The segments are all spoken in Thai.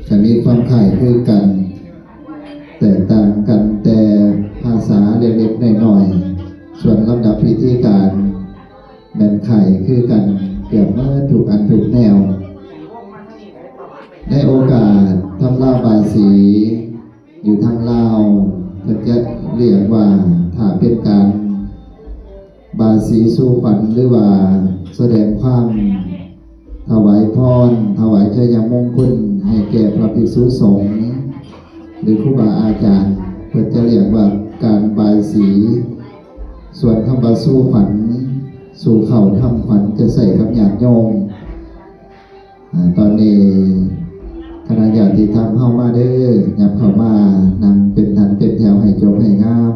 จะมีความข่ายคือกันแตกต่างกันแต่ภาษาเล็กๆน้อยๆส่วนลำดับพิธีการแบ่งไข่คือกันเกี่ยวเมื่อถูกอันถูกแนวในโอกาสทำลาวบายสีอยู่ทางลาวจะเรียกว่าถ้าเป็นการบายสีสู่ขวัญหรือว่าแสดงความถวายพรถวายชัยมงคลให้แก่พระภิกษุสงฆ์หรือครูบาอาจารย์เพื่อจะเรียกว่าการบายสีส่วนคำว่าสู่ขวัญสู่เข่าทำขวัญจะใส่กับญาติโยมตอนนี้คณะญาติธรรมเข้ามาเด้อยับเข้ามานำเป็นทันเป็นแถวให้จบให้งาม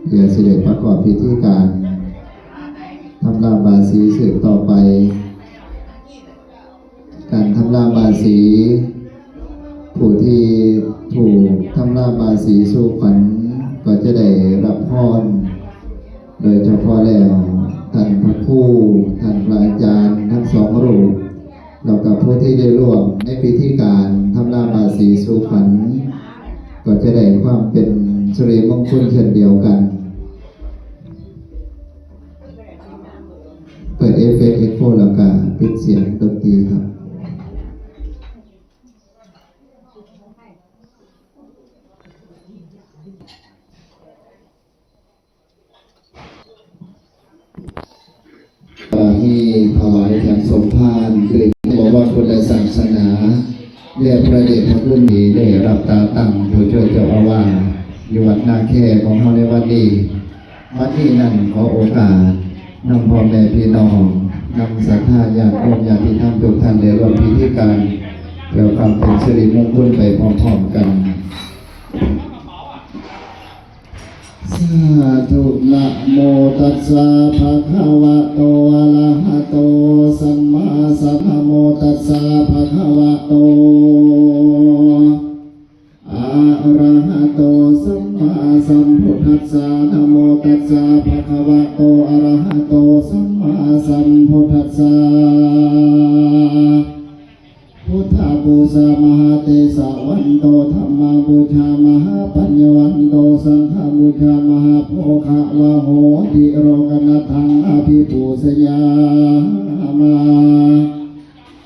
เพื่อสิได้ประกอบพิธีการทำลาบาสีสืบต่อไปการทำลาบาสีผู้ที่ถูกทำลาบาสีสู่ขวัญก็จะได้รับพรโดยเฉพาะแล้วท่านพระครูท่านพระอาจารย์ทั้งสองรูปแล้วกับผู้ที่ได้ร่วมในพิธีการทำลาบาสีสู่ขวัญก็จะได้ความเป็นสิริมงคลเช่นเดียวกันเปิดเอฟเฟกต์เอ็กโฟแล้วก็ปิดเสียงดนตรีครับมีถวายแถมสมภารคือบอกว่าพุทธศาสนาเรียกพระเดชพระคุณนี้ได้รับตาตั้งผู้ช่วยเจ้าอาวาสอยู่วัดนาแคของเราในวันนี้นั่นขอโอกาสนำพ่อแม่พี่น้องนำศรัทธาญาติโยมญาติธรรมทุกท่านได้ร่วมพิธีการเกี่ยวกับเป็นสิริมงคลไปพร้อมๆกันสาธุนะโมตัสสะภะคะวะโตอะระหะโตสัมมาสัมพุทธัสสะภะคะวะโตอะระหะโตสัมมาสัมพุทธัสสะนะโมตัสสะภะคะวะโตอะระหะโตสัมมาสัมพุทธัสสะพุทธบูชามหาเตสะวันโตธัมมาบูชามหาปัญญวันโตสังฆบูชามหาโภควะโหติโรกนัตถังอภิปูชยามา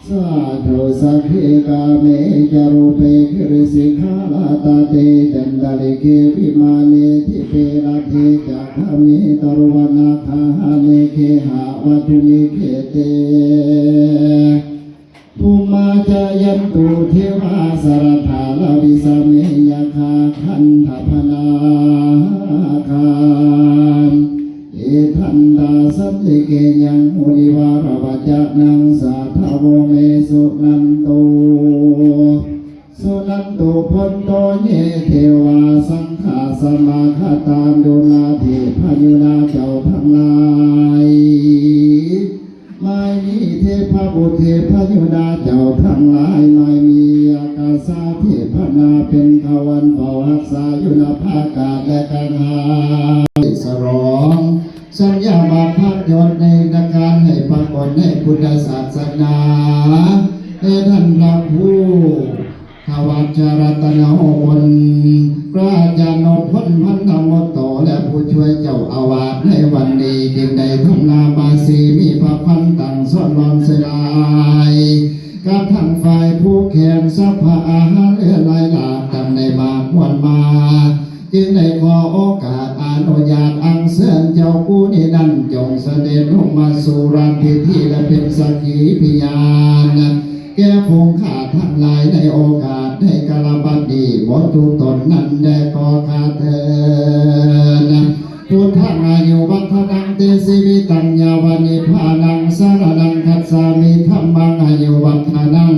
สาธุสัพเพกาเมจารุเปกิริสิกขาลาตาเตจันดาลิเกวิมาเนทิเประเทจักขมิตรุวนาคาเมเคหาวัตุมิเคเตภูมาจายันตุเทวาสารธาลาวิสเมยคาคันธพนาคานเอทันดาสัตติเกยังมุนิวารวัจนังสาทาวเมสุนันโตพุทโตเยเทวาสังฆาสมาคตามดุลาภิพยุนาเจ้าทั้งหลายไม่มีเทพบุตรเทพยุดาเจ้าทั้งหลายไม่มีอากาศเทพนาเป็นขวันเฝ้ารักษาอยู่ณภาคอากาศและกังหาสรองสัญญาบัตรพักยนต์ในการให้ปรากฏในพุทธศาสนาให้ท่านรับผู้ทวัชรัตนโอวันพระอาจารย์นพลพันธมโตและผู้ช่วยเจ้าอาวาสในวันนี้จึงได้ทำนาบาสีมีพระพันตั้งส่วนรอนเสลายกับทางฝ่ายผู้แขนสัพพะอาหารเอื้อลายหลากกันในบาปวันมาจึงได้ขอโอกาสอนุญาตอังเชิญเจ้าผู้นี้นั้นจงเสด็จลงมาสู่ราชพิธีและเป็นสักขีพยานแก่พงข้าทั้งหลายในโอกาสในกาลบัดนี้บททุกตนนั้นได้ก่อขาเถิดพุทธังอายุวัฒนังเตสิวิตัญญาวานิพานังสารนังคัจฉามิธัมมังอายุวัฒนัง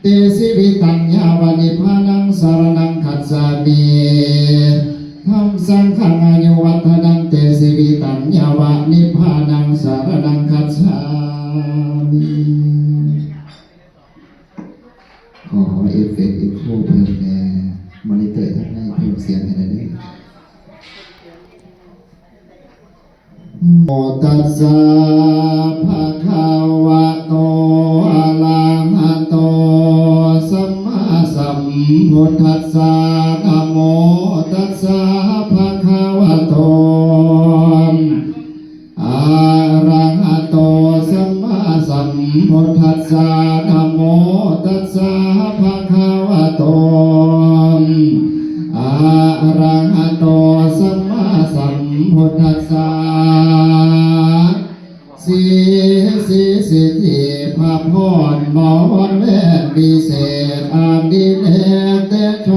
เตสิวิตัญญาวานิพานังสารนังคัจฉามิธัมสังฆังอายุวัฒนังเตสิวิตัญญาวานิพานังสารนังคัจฉามิขอเอฟเฟกต์อีกคู่เพิ่มแน่มอนิเตอร์ทั้งในเพิ่มเสียงให้ได้เลยโมตัสสะภะคะวะโตอะระหะโตสัม พุทธัสสะนะโมตัสสะภะคะวะโตอะระหะโตสัมมาสัมพุทธัสสะนะโมตัสสะภะคะวะโตอะระหะโตสัมมาสัมพุทธัสสะสีสิทธิภาพรหมอวันเวทวิเศษอาดิเนเตโช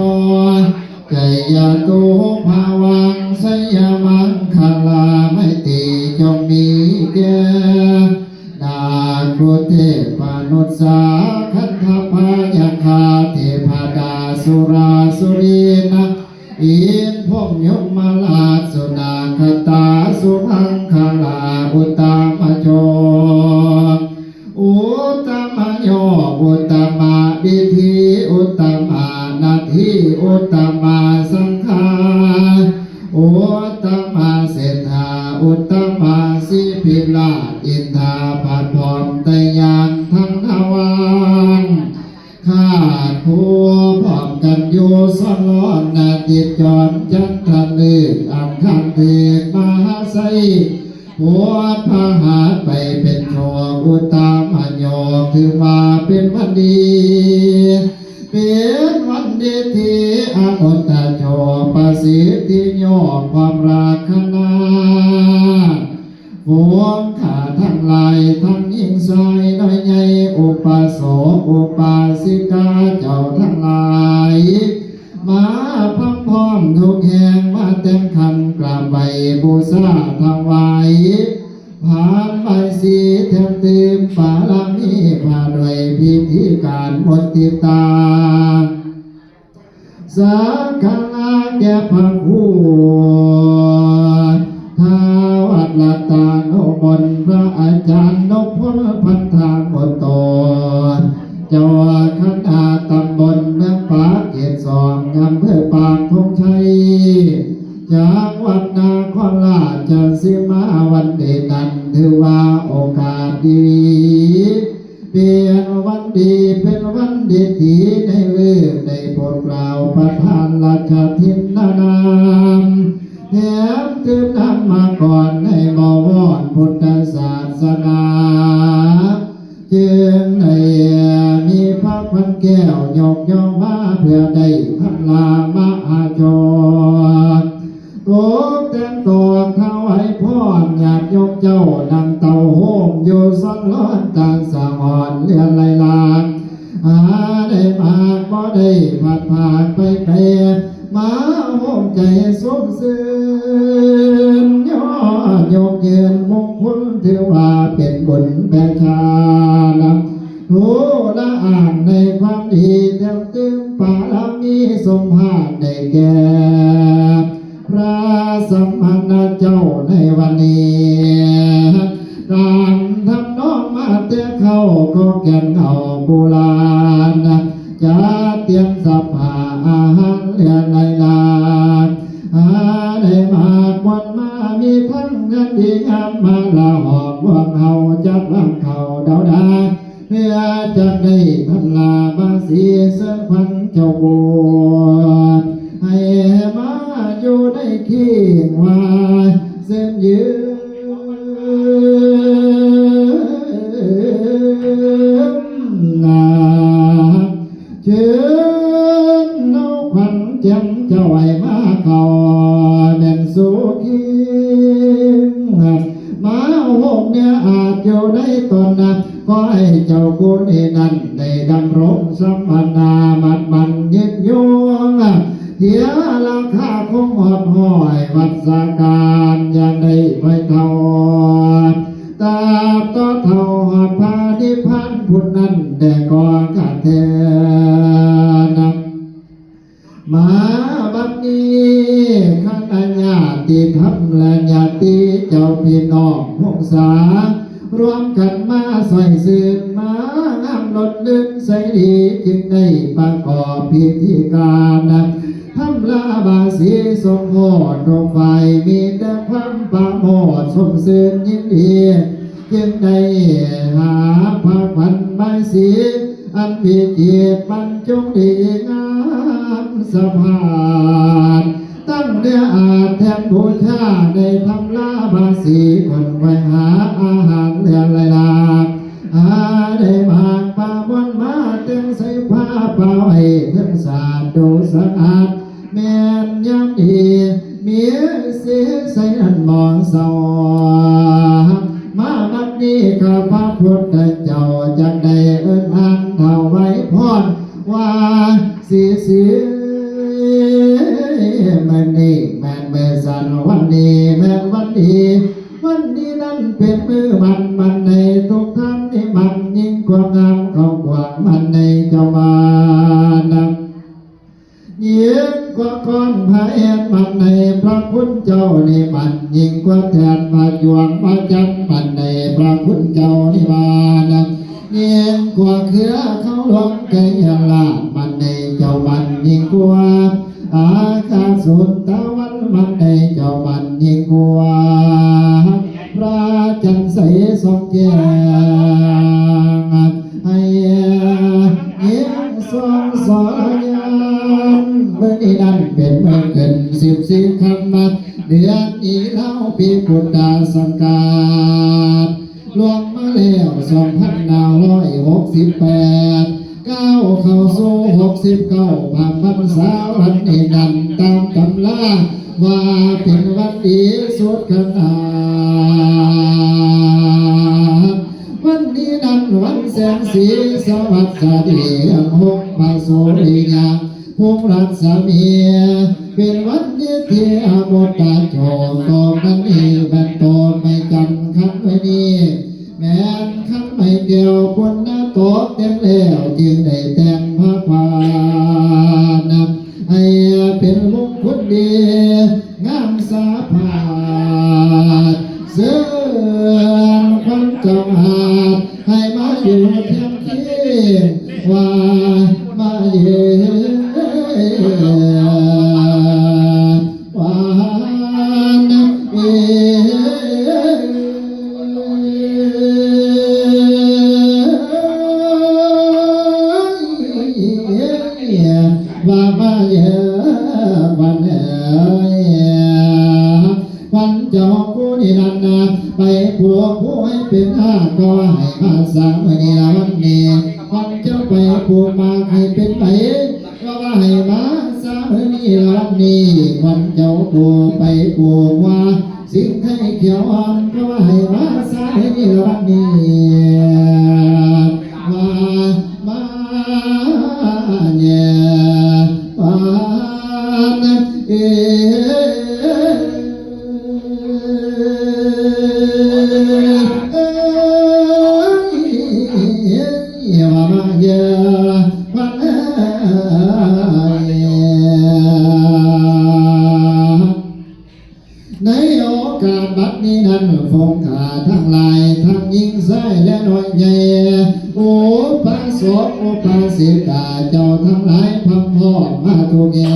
ไกยตุภาวังสยามังคลาไม่ตีจงมีแก่นาครุเทพนุสสาคันธพายาคาเทพดาสุราสุรีนะอินพงยมมาลาสุนาคตาสุพังคลาอุตตมโจอุตตมโยอุตตมาวิธีอุตตมานาทีอุตตมาสังฆาอุตตมาเศรษฐาอุตตมาสิพิลาอินทาผัดผ่อนไตยานทั้งนวังข้าผัวพร้อมกันอยู่สอนร้อนนาติจรจันทลืออังคันเทศมหาไสหัวพาหาไปเป็นโชอุตตมโยถือมาเป็นวันดีเป็นวันดีที่อนุตตโชประสิทธิโยความราคนาพวงข้าทั้งหลายทั้งหญิงชายน้อยใหญ่อุปาสกอุปาสิกาเจ้าทั้งหลายมาพังพร้อมทุกแห่งมาเต็มคันกราบใบบูชาถวายผ่านใบสีเทมเติมปาลามีผ่าด้วยพิธีการมนติตาสักการะแก่พระผู้ท้าวัดละตาโนมนพระอาจารย์นพพลพันธามนตนเจ้าคณะตำบลเมืองปากเกศสองอำเภอปากธงชัยจากวัดนาคราชสีมาวันเดนันถือว่าโอกาสดีเป็นวันดีเป็นวันดีที่ได้เลือกได้โปรดกล่าวประทานราชทินนานามแถมถือนำมาก่อนในบวรพุทธศาสนาจึงได้มีพระพันแก้วยกย่องมาเพื่อได้ทำลามหาโจรโกแต่งตัวถวายพรญาติโยมเจ้านั่งเต่าโฮมอยู่สังร้อนตาสะอ่อนเลือนไหลหลากหาได้มากบ่ได้ผ่านผ่านไปไกลมาโฮมใจสมซื่นย่อยกเยืนมงคลถือว่าเป็นบุญแผ่ชาลับรู้ละอ่านในความดีเต็มเต็มปาลามีสมภาคได้แก่พระสัมมาสัมพุทธเจ้าในวันนี้ตามทำน้องมาเตะเข้าก็แก่นเอาโบราณจะเตรียมสัพพาอาหารเรียนในลานได้มากวันมามีทั้งเงินดีงามมาละหอบว่างเฮาจับว่างเขาเดาดาเพื่อจะได้ทำลาบาสีเส้นพันเจ้าบัวให้มาอยู่ในเคียงวาเส้นยืนนาเชิญเอาขวัญแจ่มเจ้าไว้มาเก่าแม่นสุขีมาหกเนี่ยอาจอยู่ในตนนะขอให้เจ้ากุณนั้นได้ดำรงสัมพันธามัดมันยึดโยงเทียราคาคงหอดห้อยวัดสาการยังได้ไปเท่าตาต่อเท่าหอดพานิพันธ์พุทธนั้นแต่ก่อนกาเทนับมาบัดนี้ข้างญาติธรรมและญาติเจ้าพี่น้องพงษารวมกันมาใส่สื่อมางามลดลึกใส่ดีจึงได้ประกอบพิธีการทำลาบาสีสมโภชตรงไฟมีแต่ความปราโมทสมสื่นยินดีจึงได้หาพระขวัญใบสีอันพิจิตรบรรจงดีงาม สะพานตั้งเนื้ออาจแทนบูชาในทำลาบาสีคนไปหาอาหารเรือลายลากได้มากป่าบนมาเต็มใส่ผ้าเปล่าให้ขึ้นสาดดูสะอาดแม่นยำดีเมียเสียใส่อันมองเศร้ามาบัดนี้ข้าพระพุทธเจ้าจักได้เอิ้นอันเท่าไว้พรว่าสีมันนี่แม่นเมื่อสันวันนี้แม่นวันดีวันนี้นั้นเป็นมือมันในทุกท่านที่มันยิ่งกว่างามของกว่ามันในเจ้าบ้านยิ่งกว่าก้อนพระเอกมันในพระคุณเจ้านี่มันยิ่งกว่าแทนมาจวงมาจับมันในพระคุณเจ้านี่มานะยิ่งกว่าเครือเขาหลงใจลามันในเจ้ามันยิ่งกว่าอาคาสุนตะวันมันในเจ้ามันยิ่งกว่าพระจันทร์ใสสองแก้งให้ยิ่งสองสอยามเมื่อนี้นั้นเป็นเมื่อเกิน14 ค่ำเดือนอีเล่าปีพุทธศักราชรวมมาแล้ว2568ก้าวเข้าสู่69ผ่านพรรษาวันนี้นั้นตามตำราว่าเป็นวันดีสุดขนาดวันนี้นั้นวันแสงสีสวัสดีหงพระโสริยาพงรักษาเมียเป็นวันนี้ที่อโมตาโจตองนั้นนี่แม่โตไม่จันคันไว้นี่แม่นคันไม่เกี่ยวปนหน้าโตเต็มแล้วจึงได้แต่งพระพานให้เป็นมงคลดีงามสาภาพเสื่อมความจงหาดให้มาอยู่เทียมเคียงว่ามาเยืว่ามาเยอะวันวันเจ้าผู้นี้นั่นนะไปผัวผู้ให้เป็นห้าก็ให้ภาษาเมื่อนี้วันนี้วันเจ้าไปผัวมาให้เป็นไปก็ว่าให้มาสาเมื่อนี้วันนี้วันเจ้าผัวไปผัวว่าสิ่งให้เขียวอ่อนก็ว่าให้มาสาเมื่อนี้วันนี้มาเนี่ยในโอกาสบัดนี้นั้นฟงขาทั้งหลายทั้งยิ่งไส้และน้อยใหญ่โอปาสกโอปาสิกาเจ้าทั้งหลายพัมพอมาทุกแก่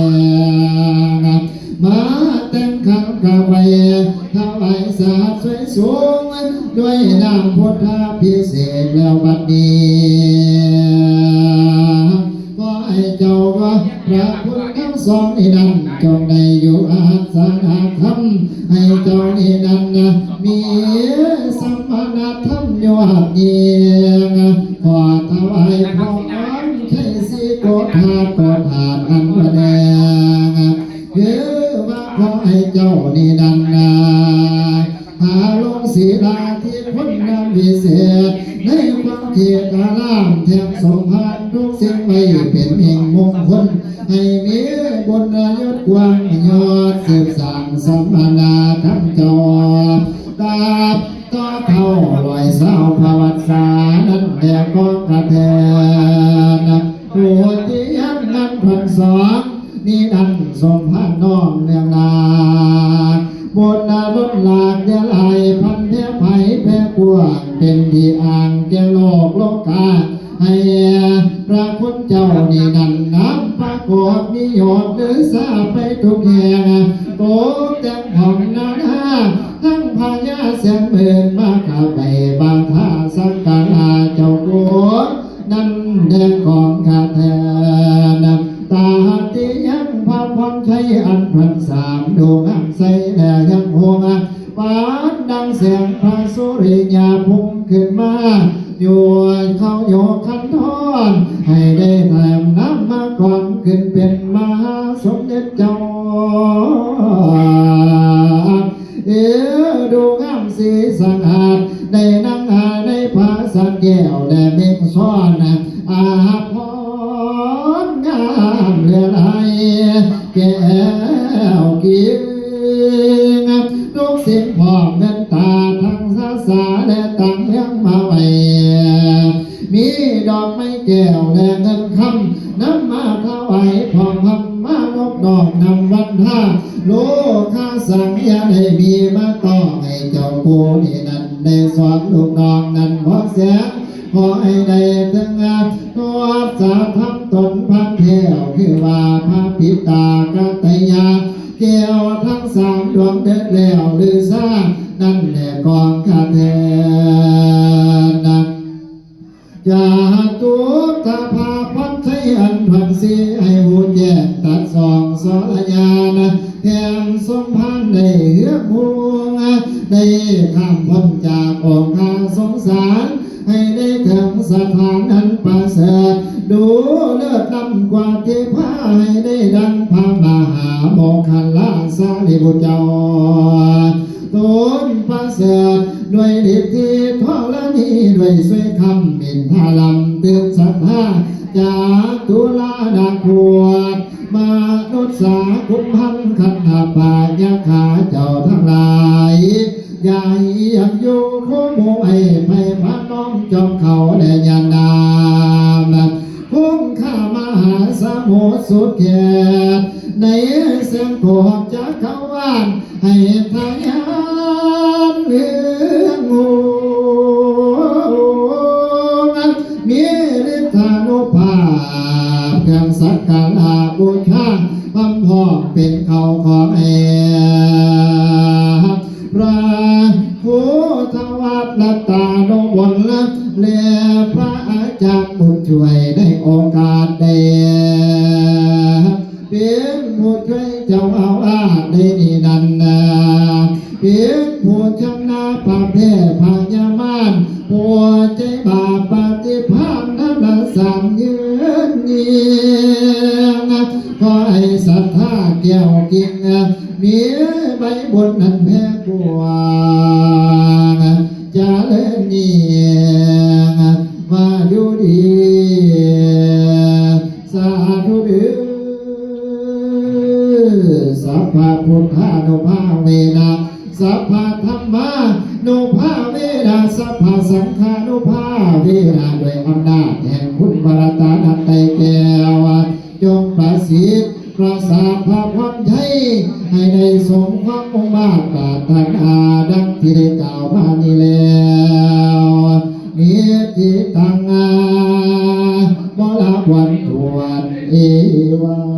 มาแต่งขันกาไว้ถวายสาสวยสูงด้วยนามพุทธาพิเศษแล้วบัดนี้ก็ให้เจ้าว่าพระพุทธทั้งสองนี้นั้นจงได้อยู่อาสนะธรรมให้เจ้านี้นั้นมีสัมมาธรรมยอดเยี่ยมขอถวายพรใช้สิโกธาอันว่าแดงคือว่าขอให้เจ้านี้นั้นหาลงศีลาที่พ้นน้ำวิเศษในความเกียรติอารามแทบสมพันทุกสิ่งไม่เป็นเองมงคลให้มีบุญยศกว้างยอดสืบสานสัมมานาทั้งจอตาต่อเท่าลอยเศร้าภวัตสานั้นแด่ก็กระเทนหัวที่ยังนั้นพันสองนี่ดันสมพันน้องเรียงนาบุญล้นหลากยาไหลพันแพ้ไผ่แพ้กวางเป็นที่อ่างแก่โลกโลกาให้พระคุณเจ้านี่นั่นน้ำประกอบมีหยดหรือสาไปทุกแห่งโตเต็มห้องนาทั้งพญาเสียงเมือนมาข้าไปบางท่าสักการะเจ้าโกนั่นแดงของข้าแทนตาที่ยัง ยอันพันสามดวงอันใสแด่ยังหัวปานดังเสียงพระสุริยาพุ่งขึ้นมาอยู่เขาโยคันทอนให้ได้แถมน้ำมาก่อนขึ้นเป็นมหาสมเด็จเจ้าดูงามสีสังหารได้นั่งในภาษาแก้วได้เบ่งซ้อนอาภรณ์งามเหลือไหลแก้วกินลูกศิษย์พ่อเงินตาทั้งภาษาและต่างเลี้ยงมาไว้มีดอกไม้แก้วและเงินคำน้ำมาถวายพร้อมคำมานกดอกนำวันท่าโลกาสังยาได้มีมาต่อให้เจ้าปูนี่นั่นได้สอนลูกน้องนั่นพอเสียขอให้ได้ถึงงานตัวสาทำตนพันเที่ยวคือว่าพระปิตากตยาแก้วทั้งสามดวงเด็ดแล้วหรือซ่านั่นแหละกองคาเทนักอย่าตุตาภาพันไทยอันพันสีให้หูแจ้งตัดสองสรญาณแถมสมพันธ์ได้เฮือกมูได้ข้ามพ้นจากองค์ข้าสงสารให้ได้ถึงสถานอันประเสริฐดูเลิศล้ำกว่าเทพาให้ได้ดังพระมหาโมคคัลลาสารีบุตรเจ้าต้นประเสริฐด้วยฤทธิ์ทรณีด้วยสวยคำมินทาลำเตือนสัทธาจากตุลาดาขวดมานุสาคุมพันขันธาปายาขาเจ้าทั้งหลายใหญ่ยังอยู่โคโมไอไปพระน้องจอมเขาแดยานามพุ่งข้ามหาสมุทรสุดแก่ในเสียงโขกจากเขาว่านให้ทายานเมืองงูมีฤทธานุภาพเครื่องสักการะบูชาพำพองเป็นเขาของเอพระพุทธวัตรตาโนบนและพระอาจารย์บุญช่วยได้โอกาสได้เป็นผู้ช่วยเจ้าอาวาสได้นี่นั่นเป็นผู้ชำนาญพระเพศพญามารผู้ใจบาปปฏิภาณนั้นสามยืนเยียงขอให้ศรัทธาแก้วกิ่งมีใบบนนั้นแพ้กวางจะเล่นเนียงมาอยู่ดีสาธุเดือสัพพะพุทธานุภาเวนะสัพพะธรรมานุภาเวนะสัพพะสังฆานุภาเวนะด้วยอำนาจแห่งคุณบารตานัตไตแก้วจงประสิทธิ์ประสาทพระพรชัยให้ได้สมความมุ่งมั่นปรารถนาดังที่ได้กล่าวมานี้แล้วนิติตังบลาวันทวนเอวัง